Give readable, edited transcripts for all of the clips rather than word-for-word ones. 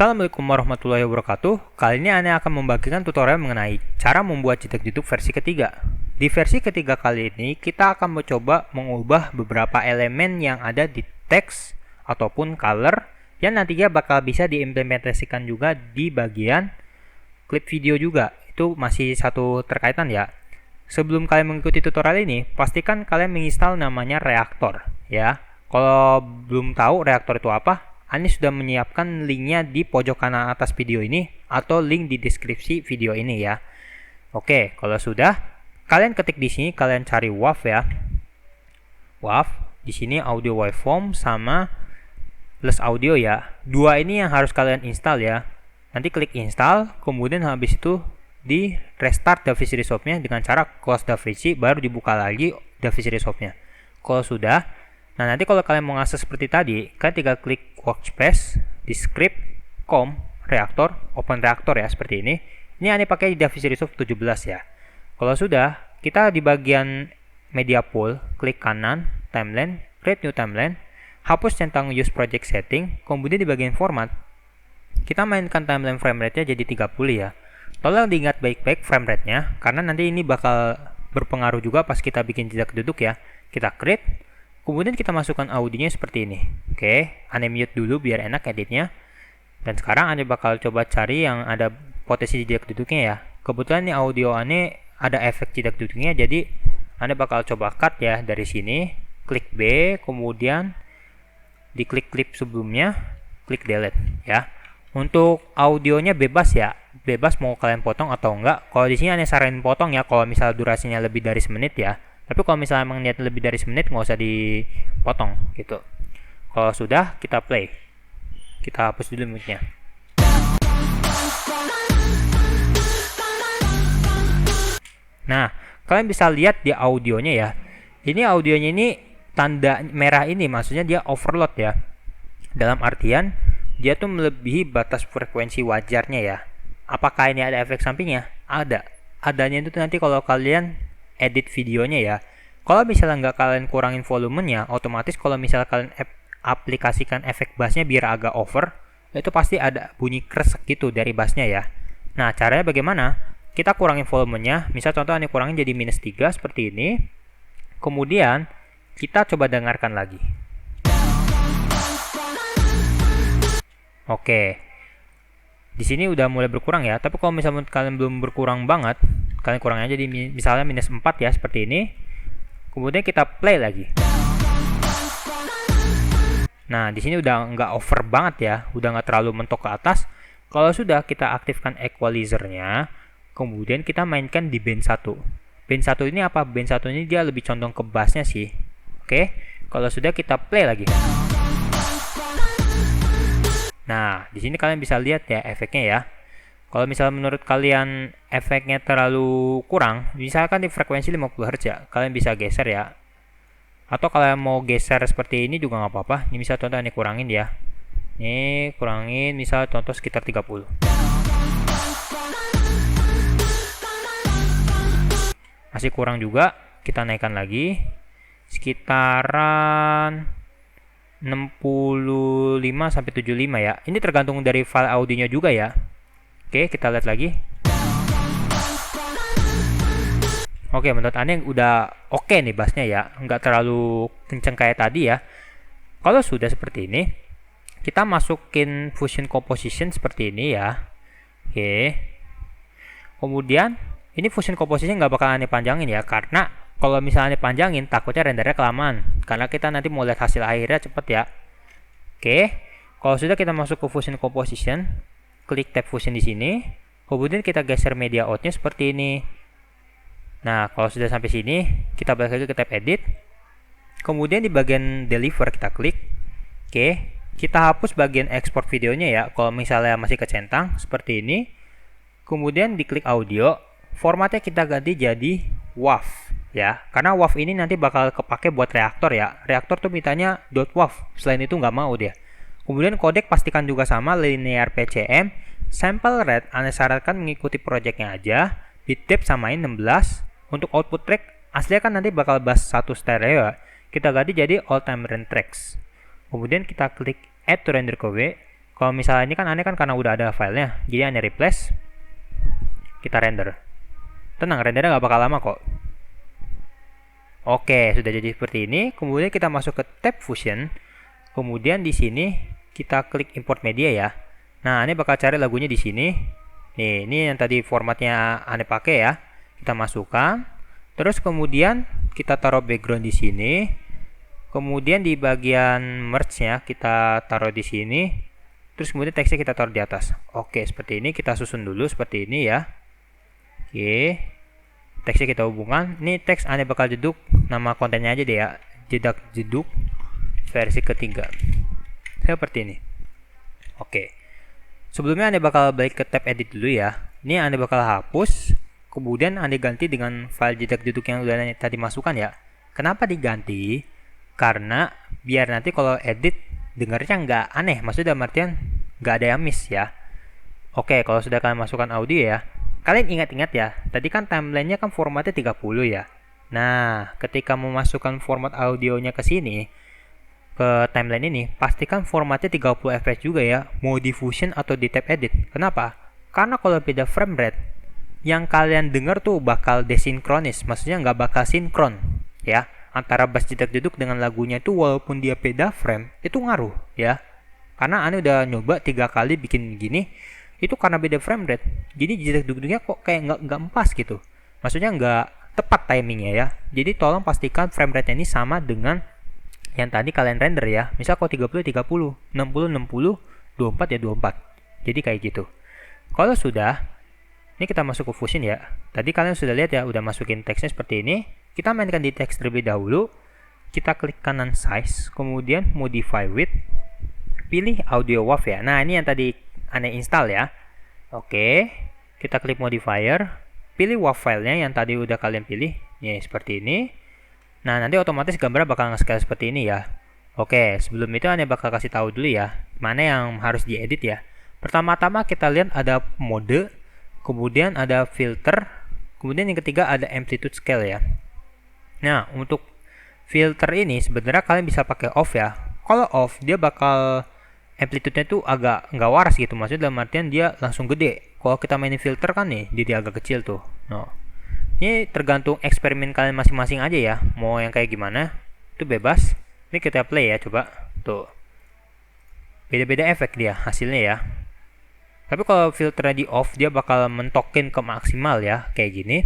Assalamualaikum warahmatullahi wabarakatuh. Kali ini Ane akan membagikan tutorial mengenai cara membuat jejak YouTube versi ketiga. Di versi ketiga kali ini, kita akan mencoba mengubah beberapa elemen yang ada di teks ataupun color yang nantinya bakal bisa diimplementasikan juga di bagian klip video juga. Itu masih satu terkaitan ya. Sebelum kalian mengikuti tutorial ini, pastikan kalian menginstal namanya Reaktor ya. Kalau belum tahu Reaktor itu apa, Ane sudah menyiapkan linknya di pojok kanan atas video ini atau link di deskripsi video ini ya. Oke, kalau sudah, kalian ketik di sini, kalian cari WAV ya. WAV, di sini audio waveform sama les audio ya. Dua ini yang harus kalian install ya. Nanti klik install, kemudian habis itu di restart DaVinci Resolve-nya dengan cara close DaVinci, baru dibuka lagi DaVinci Resolve-nya. Kalau sudah, nah nanti kalau kalian mau ngakses seperti tadi, kalian tinggal klik workspace di script com reaktor, open reaktor ya, seperti ini. Ini Ane pakai di DaVinci Resolve 17 ya. Kalau sudah, kita di bagian media pool, klik kanan, timeline, create new timeline, hapus centang use project setting, kemudian di bagian format, kita mainkan timeline frame rate-nya jadi 30 ya. Tolong diingat baik-baik frame rate-nya, karena nanti ini bakal berpengaruh juga pas kita bikin jejak duduk ya. Kita create, kemudian kita masukkan audionya seperti ini. Oke, Ane mute dulu biar enak editnya. Dan sekarang Ane bakal coba cari yang ada potensi jejak duduknya ya. Kebetulan ini audio Ane ada efek jejak duduknya, jadi Ane bakal coba cut ya dari sini. Klik B, kemudian diklik klip sebelumnya, klik delete ya. Untuk audionya bebas ya, bebas mau kalian potong atau enggak. Kalau di sini Ane saranin potong ya, kalau misalnya durasinya lebih dari semenit ya. Tapi kalau misalnya emang niat lebih dari semenit, nggak usah dipotong gitu. Kalau sudah, kita play. Kita hapus dulu mute-nya. Nah, kalian bisa lihat di audionya ya. Ini audionya ini tanda merah ini, maksudnya dia overload ya. Dalam artian dia tuh melebihi batas frekuensi wajarnya ya. Apakah ini ada efek sampingnya? Ada. Adanya itu nanti kalau kalian edit videonya ya. Kalau misalnya nggak kalian kurangin volumenya, otomatis kalau misalnya kalian aplikasikan efek bassnya biar agak over, itu pasti ada bunyi kresek gitu dari bassnya ya. Nah, caranya bagaimana? Kita kurangin volumenya, misal contoh ini kurangin jadi -3 seperti ini. Kemudian kita coba dengarkan lagi. Oke. Di sini udah mulai berkurang ya, tapi kalau misalnya kalian belum berkurang banget, kalian kurangin aja di misalnya -4 ya, seperti ini. Kemudian kita play lagi. Nah, di sini udah nggak over banget ya, udah nggak terlalu mentok ke atas. Kalau sudah, kita aktifkan equalizer-nya, kemudian kita mainkan di band 1. Band 1 ini apa? Band 1 ini dia lebih condong ke bass-nya sih. Oke, kalau sudah kita play lagi. Nah, di sini kalian bisa lihat ya efeknya ya. Kalau misalnya menurut kalian efeknya terlalu kurang, misalkan di frekuensi 50 Hz ya, kalian bisa geser ya. Atau kalian mau geser seperti ini juga nggak apa-apa. Ini misal contoh ini kurangin ya. Ini kurangin misal contoh sekitar 30. Masih kurang juga, kita naikkan lagi. Sekitaran 65-75 ya. Ini tergantung dari file audionya juga ya. Oke, kita lihat lagi. Oke, menurut Ane udah oke nih bassnya ya, nggak terlalu kenceng kayak tadi ya. Kalau sudah seperti ini, kita masukin fusion composition seperti ini ya. Oke. Kemudian ini fusion composition nggak bakal Ane panjangin ya, karena kalau misalnya Ane panjangin takutnya rendernya kelamaan, karena kita nanti mau lihat hasil akhirnya cepet ya. Oke. Kalau sudah, kita masuk ke fusion composition, klik tab fusion di sini, kemudian kita geser media out-nya seperti ini. Nah, kalau sudah sampai sini, kita balik lagi ke tab edit. Kemudian di bagian deliver kita klik. Oke, kita hapus bagian export videonya ya. Kalau misalnya masih kecentang seperti ini. Kemudian diklik audio, formatnya kita ganti jadi WAV ya. Karena WAV ini nanti bakal kepake buat reaktor ya. Reaktor tuh mintanya .wav. Selain itu nggak mau dia. Kemudian kodek pastikan juga sama linear PCM. Sample rate Ane syaratkan mengikuti projectnya aja. Bit depth samain 16. Untuk output track aslinya kan nanti bakal bass 1 stereo ya. Kita ganti jadi all time run tracks. Kemudian kita klik add to render ke W. Kalau misalnya ini kan aneh kan karena udah ada filenya, jadi aneh replace, kita render. Tenang, rendernya nggak bakal lama kok. Oke, sudah jadi seperti ini. Kemudian kita masuk ke tab Fusion. Kemudian di sini kita klik import media ya. Nah, ini bakal cari lagunya di sini. Nih, ini yang tadi formatnya aneh pakai ya. Kita masukkan. Terus kemudian kita taruh background di sini. Kemudian di bagian merge-nya kita taruh di sini. Terus kemudian teksnya kita taruh di atas. Oke, seperti ini. Kita susun dulu seperti ini ya. Oke. Teksnya kita hubungkan. Ini teks aneh bakal jeduk. Nama kontennya aja deh ya. Jedak jeduk versi ketiga. Seperti ini. Oke. Sebelumnya Anda bakal balik ke tab edit dulu ya. Ini Anda bakal hapus. Kemudian Anda ganti dengan file jedak jeduk yang udah tadi masukkan ya. Kenapa diganti? Karena biar nanti kalau edit dengarnya nggak aneh. Maksudnya artian nggak ada yang miss ya. Oke, kalau sudah kalian masukkan audio ya. Kalian ingat-ingat ya, tadi kan timelinenya kan formatnya 30 ya. Nah, ketika memasukkan format audionya ke sini, ke timeline ini, pastikan formatnya 30 fps juga ya, mau di Fusion atau di tab edit. Kenapa? Karena kalau beda frame rate, yang kalian dengar tuh bakal desinkronis, maksudnya nggak bakal sinkron ya. Antara bass jedak jeduk dengan lagunya itu walaupun dia beda frame, itu ngaruh ya. Karena Anda udah nyoba 3 kali bikin gini, itu karena beda frame rate, jadi jedak jeduknya kok kayak nggak pas gitu, maksudnya nggak tepat timingnya ya. Jadi tolong pastikan frame rate ini sama dengan yang tadi kalian render ya. Misal kalau 30 30, 60 60, 24 ya 24, jadi kayak gitu. Kalau sudah, ini kita masuk ke Fusion ya. Tadi kalian sudah lihat ya, udah masukin teksnya seperti ini. Kita mainkan di teks terlebih dahulu, kita klik kanan size, kemudian modify width, pilih audio WAV ya. Nah, ini yang tadi Anda install ya. Oke, kita klik modifier, pilih WAV filenya yang tadi udah kalian pilih. Nih, seperti ini. Nah, nanti otomatis gambarnya bakal nge-scale seperti ini ya. Oke, sebelum itu Anda bakal kasih tahu dulu ya, mana yang harus diedit ya. Pertama-tama kita lihat ada mode, kemudian ada filter, kemudian yang ketiga ada amplitude scale ya. Nah, untuk filter ini sebenarnya kalian bisa pakai off ya. Kalau off, dia bakal amplitude-nya tuh agak nggak waras gitu, maksudnya dalam artian dia langsung gede. Kalau kita mainin filter kan nih, jadi agak kecil tuh. Nah, ini tergantung eksperimen kalian masing-masing aja ya, mau yang kayak gimana, itu bebas. Ini kita play ya, coba. Tuh, beda-beda efek dia hasilnya ya. Tapi kalau filternya di off, dia bakal mentokin ke maksimal ya, kayak gini.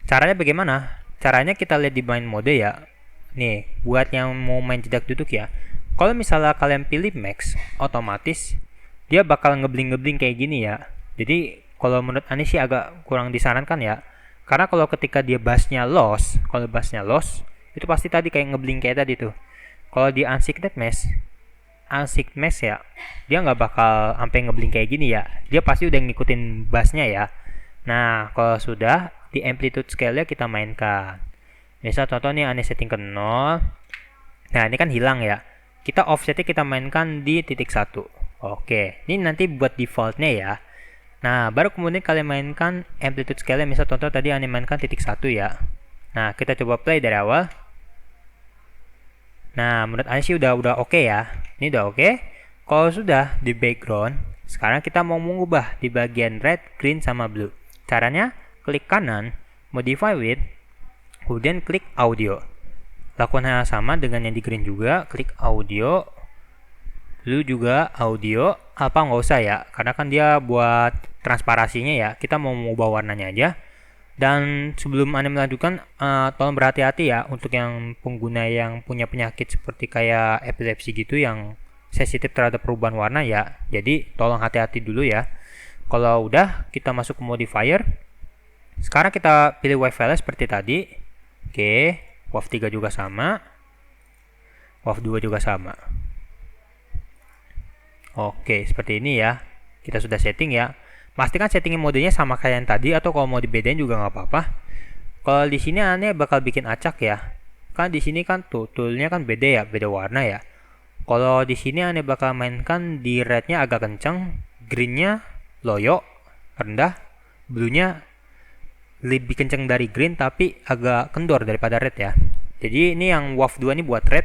Caranya bagaimana? Caranya kita lihat di main mode ya. Nih, buat yang mau main jedak jeduk ya. Kalau misalnya kalian pilih max, otomatis dia bakal ngebling-ngebling kayak gini ya. Jadi kalau menurut Ani sih agak kurang disarankan ya. Karena kalau ketika dia bassnya loss, kalau bassnya loss, itu pasti tadi kayak ngebling kayak tadi tuh. Kalau di unsynced mesh ya, dia nggak bakal sampai ngebling kayak gini ya. Dia pasti udah ngikutin bassnya ya. Nah, kalau sudah di amplitude scale-nya kita mainkan. Misal contoh nih Ani setting ke 0. Nah, ini kan hilang ya. Kita offsetnya kita mainkan di titik 1. Oke, ini nanti buat defaultnya ya. Nah, baru kemudian kalian mainkan amplitude scale-nya. Misal contoh tadi Ani mainkan titik 1 ya. Nah, kita coba play dari awal. Nah, menurut Ani sih udah oke ya. Ini udah oke. Kalau sudah di background, sekarang kita mau mengubah di bagian red, green, sama blue. Caranya, klik kanan, modify width, kemudian klik audio. Lakukan hal sama dengan yang di green juga, klik audio, blue juga audio, apa nggak usah ya, karena kan dia buat transparasinya ya, kita mau mengubah warnanya aja. Dan sebelum Anda melanjutkan, tolong berhati-hati ya untuk yang pengguna yang punya penyakit seperti kayak epilepsi gitu yang sensitif terhadap perubahan warna ya, jadi tolong hati-hati dulu ya. Kalau udah, kita masuk ke modifier. Sekarang kita pilih WAV file seperti tadi. Oke. WAV 3 juga sama, WAV 2 juga sama. Oke, seperti ini ya. Kita sudah setting ya. Pastikan settingin modenya sama kayak yang tadi, atau kalau mau dibedain juga nggak apa-apa. Kalau di sini Anda bakal bikin acak ya. Kan di sini kan tuh toolnya kan beda ya, beda warna ya. Kalau di sini Anda bakal mainkan di red-nya agak kencang, green-nya loyo, rendah, blue-nya lebih kenceng dari green tapi agak kendor daripada red ya. Jadi ini yang WAV 2 ini buat red,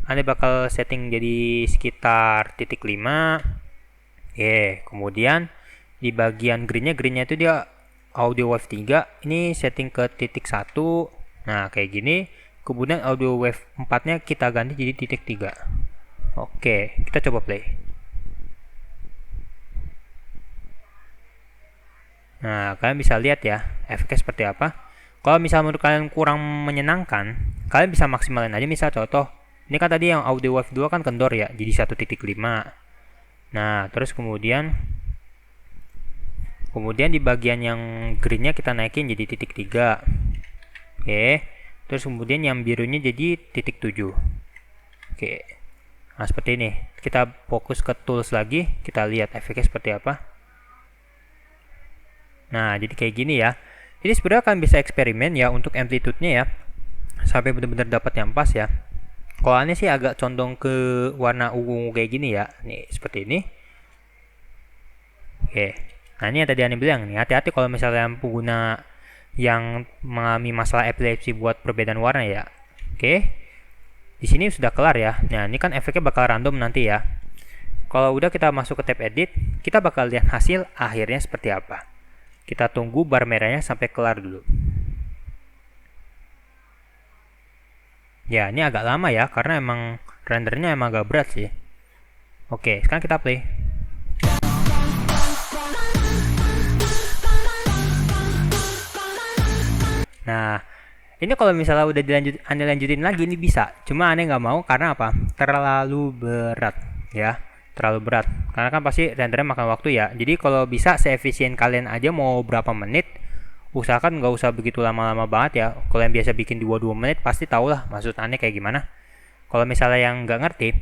Anda bakal setting jadi sekitar titik 5. Oke, kemudian di bagian greennya itu dia audio wave 3, ini setting ke titik 1. Nah, kayak gini. Kemudian audio wave 4-nya kita ganti jadi titik 3. Oke, kita coba play. Nah, kalian bisa lihat ya, efeknya seperti apa. Kalau misalnya menurut kalian kurang menyenangkan, kalian bisa maksimalin aja. Misal contoh, ini kan tadi yang audio wave 2 kan kendor ya, jadi 1.5. Nah, terus kemudian di bagian yang greennya kita naikin jadi titik 3. Oke. Terus kemudian yang birunya jadi titik 7. Oke. Nah, seperti ini. Kita fokus ke tools lagi, kita lihat efeknya seperti apa. Nah, jadi kayak gini ya. Ini sebenarnya kalian bisa eksperimen ya untuk amplitude-nya ya. Sampai benar-benar dapat yang pas ya. Kalau aneh sih agak condong ke warna ungu kayak gini ya. Nih, seperti ini. Oke. Nah, ini yang tadi aneh bilang nih, hati-hati kalau misalnya pengguna yang mengalami masalah epilepsi buat perbedaan warna ya. Oke. Di sini sudah kelar ya. Nah, ini kan efeknya bakal random nanti ya. Kalau udah kita masuk ke tab edit, kita bakal lihat hasil akhirnya seperti apa. Kita tunggu bar merahnya sampai kelar dulu. Ya, ini agak lama ya karena emang rendernya emang agak berat sih. Oke, sekarang kita play. Nah, ini kalau misalnya udah aneh lanjutin lagi ini bisa. Cuma aneh nggak mau karena apa? Terlalu berat ya. Terlalu berat. Karena kan pasti rendernya makan waktu ya. Jadi kalau bisa seefisien kalian aja mau berapa menit, usahakan nggak usah begitu lama-lama banget ya. Kalau yang biasa bikin 2 menit pasti tau lah maksud aneh kayak gimana. Kalau misalnya yang nggak ngerti,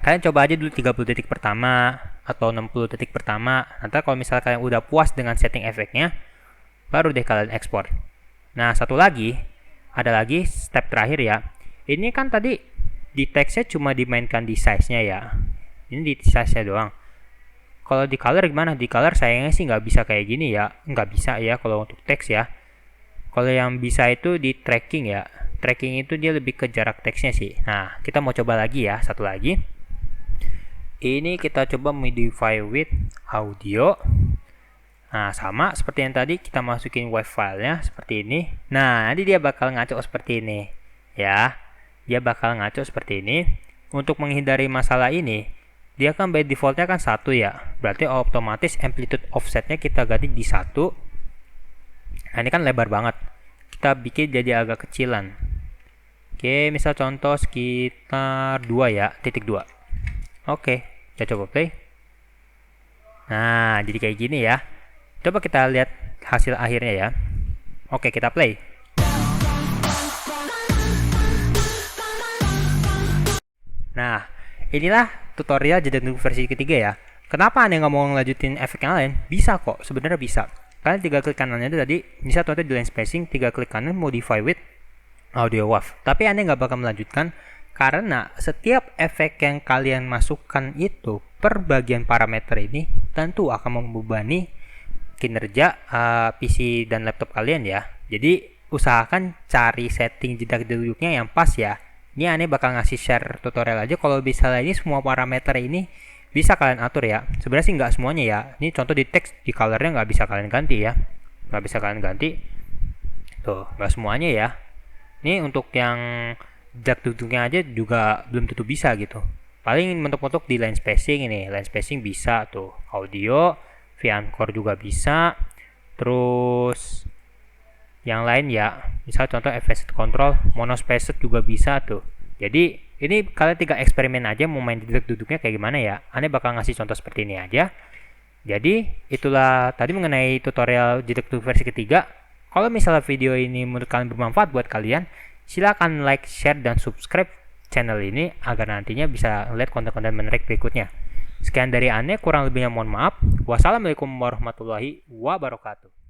kalian coba aja dulu 30 detik pertama atau 60 detik pertama. Nanti kalau misalnya kalian udah puas dengan setting efeknya, baru deh kalian ekspor. Nah, ada lagi step terakhir ya. Ini kan tadi di teksnya cuma dimainkan di size-nya ya. Ini di size-nya doang. Kalau di color gimana? Di color sayangnya sih nggak bisa kayak gini ya. Nggak bisa ya kalau untuk teks ya. Kalau yang bisa itu di tracking ya. Tracking itu dia lebih ke jarak teksnya sih. Nah, kita mau coba lagi ya. Satu lagi. Ini kita coba modify with audio. Nah, sama seperti yang tadi kita masukin WAV filenya seperti ini. Nah, nanti dia bakal ngaco seperti ini. Ya, dia bakal ngaco seperti ini. Untuk menghindari masalah ini, dia kan by defaultnya kan 1 ya. Berarti otomatis amplitude offsetnya kita ganti di 1. Nah, ini kan lebar banget. Kita bikin jadi agak kecilan. Oke, misal contoh sekitar 2 ya, titik 2. Oke, kita coba play. Nah, jadi kayak gini ya. Coba kita lihat hasil akhirnya ya. Oke, kita play. Nah, inilah tutorial jeda tunggu versi ketiga ya. Kenapa aneh nggak mau ngelanjutin efek yang lain? Bisa kok, sebenarnya bisa. Kalian 3 klik kanannya itu tadi, bisa contoh di line spacing, 3 klik kanan, modify with audio wave. Tapi aneh nggak bakal melanjutkan karena setiap efek yang kalian masukkan itu per bagian parameter ini tentu akan membebani kinerja PC dan laptop kalian ya. Jadi usahakan cari setting jeda duduknya yang pas ya. Ini aneh bakal ngasih share tutorial aja kalau misalnya ini semua parameter ini bisa kalian atur ya. Sebenarnya sih nggak semuanya ya. Ini contoh di teks, di colornya nggak bisa kalian ganti ya. Nggak bisa kalian ganti. Tuh, nggak semuanya ya. Ini untuk yang jeda duduknya aja juga belum tentu bisa gitu. Paling mentok-mentok di line spacing ini. Line spacing bisa tuh. Audio VAnchor juga bisa. Terus yang lain ya, misal contoh Advanced Control, Monospaced juga bisa tuh. Jadi ini kalian 3 eksperimen aja mau main duduknya kayak gimana ya. Aneh bakal ngasih contoh seperti ini aja. Jadi itulah tadi mengenai tutorial jeda duduk versi ketiga. Kalau misalnya video ini menurut kalian bermanfaat buat kalian, silakan like, share, dan subscribe channel ini agar nantinya bisa lihat konten-konten menarik berikutnya. Sekian dari aneh, kurang lebihnya mohon maaf. Wassalamualaikum warahmatullahi wabarakatuh.